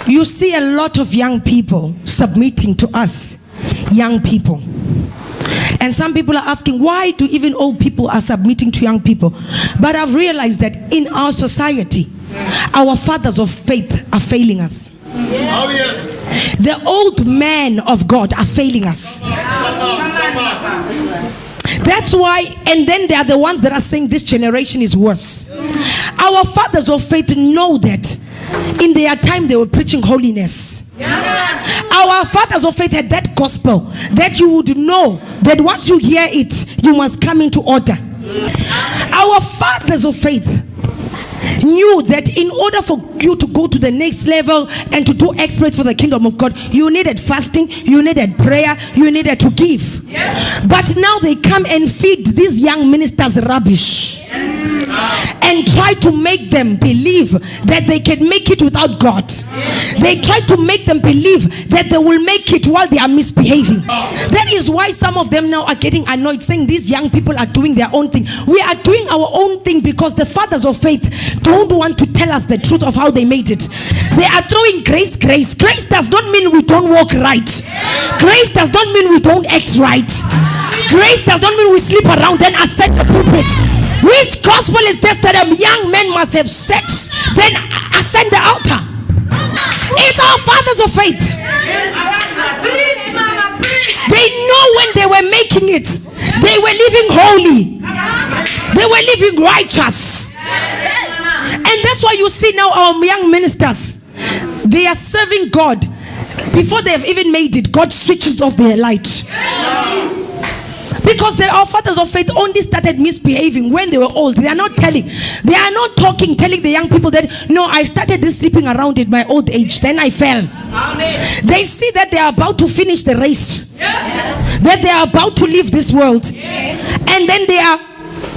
You see a lot of young people submitting to us, young people. And some people are asking, why do even old people are submitting to young people? But I've realized that in our society, our fathers of faith are failing us. Oh, yes. The old men of God are failing us. That's why, and then they are the ones that are saying this generation is worse. Our fathers of faith know that in their time they were preaching holiness. Our fathers of faith had that gospel that you would know that once you hear it, you must come into order. Our fathers of faith knew that in order for you to go to the next level and to do exploits for the kingdom of God, you needed fasting, you needed prayer, you needed to give. But now they come and feed these young ministers rubbish and try to make them believe that they can make it without God. They try to make them believe that they will make it while they are misbehaving. That is why some of them now are getting annoyed, saying these young people are doing their own thing. We are doing our own thing because the fathers of faith don't want to tell us the truth of how they made it. They are throwing grace. Grace does not mean we don't walk right. Grace does not mean we don't act right. Grace does not mean we sleep around then ascend the pulpit. Which gospel is this that a young man must have sex then ascend the altar? It's our fathers of faith. They know when they were making it, they were living holy, they were living righteous. And that's why you see now our young ministers, they are serving God. Before they have even made it, God switches off their light. Because our fathers of faith only started misbehaving when they were old. They are not telling the young people that, no, I started this sleeping around in my old age, then I fell. They see that they are about to finish the race, that they are about to leave this world, and then they are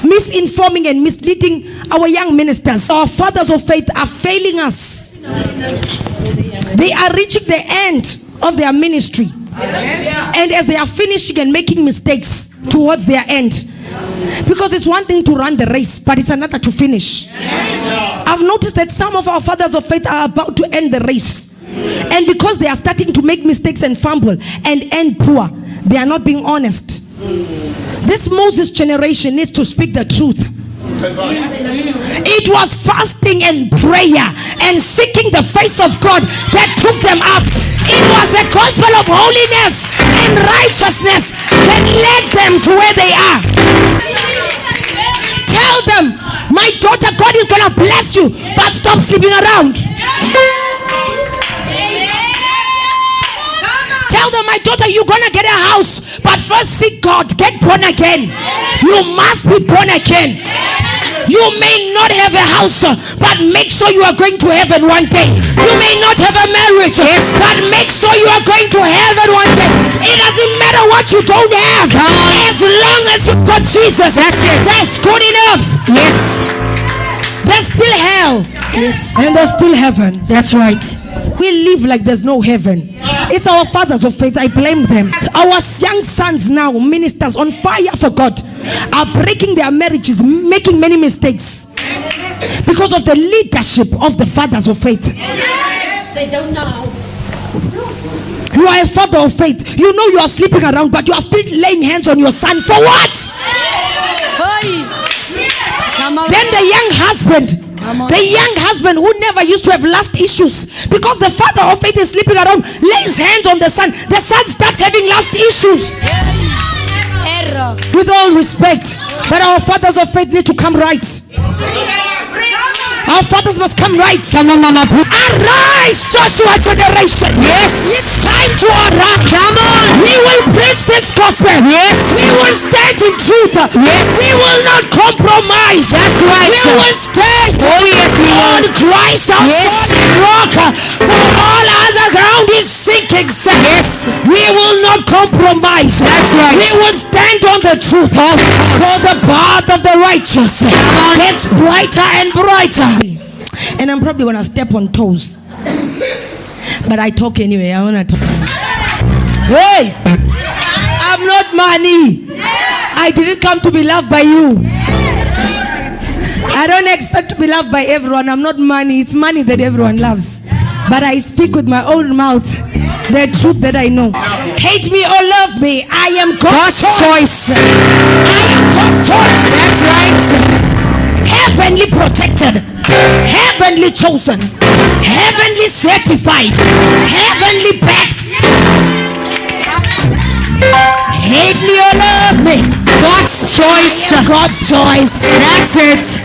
misinforming and misleading our young ministers. Our fathers of faith are failing us. They are reaching the end of their ministry, and as they are finishing and making mistakes towards their end, because it's one thing to run the race, but it's another to finish. I've noticed that some of our fathers of faith are about to end the race, and because they are starting to make mistakes and fumble and end poor, they are not being honest. This Moses generation needs to speak the truth. It was fasting and prayer and seeking the face of God that took them up. It was the gospel of holiness and righteousness that led them to where they are. Tell them, my daughter, God is going to bless you, but stop sleeping around. Tell them, my daughter, you're going to get a house, but first seek God, get born again. You must be born again. You may not have a house, but make sure you are going to heaven one day. You may not have a marriage, but make sure you are going to heaven one day. It doesn't matter what you don't have, as long as you've got Jesus. That's good enough. Yes. There's still hell. Yes. And there's still heaven. That's right. We live like there's no heaven. It's our fathers of faith. I blame them. Our young sons now, ministers on fire for God, are breaking their marriages, making many mistakes because of the leadership of the fathers of faith. They don't know. You are a father of faith. You know you are sleeping around, but you are still laying hands on your son for what? Then the young husband who never used to have lust issues, because the father of faith is sleeping around, lays hands on the son starts having lust issues. Error. With all respect, but our fathers of faith need to come right. Our fathers must come right. Arise, Joshua generation. Yes. It's time to arise. Come on. We will preach this gospel. Yes. We will stand in truth. Yes. We will not compromise. That's right. We will stand on Christ our solid rock. For all other ground is sinking sand. Yes. We will not compromise. That's right. We will stand on the truth. For the path of the righteous gets brighter and brighter. And I'm probably gonna step on toes, but I talk anyway. I wanna talk. Hey, I'm not money. I didn't come to be loved by you. I don't expect to be loved by everyone. I'm not money. It's money that everyone loves. but I speak with my own mouth the truth that I know. Hate me or love me, I am God's choice. I am God's choice. That's right. Heavenly protected, heavenly chosen, heavenly certified, heavenly backed. Hate me or love me, God's choice. I am God's choice. That's it.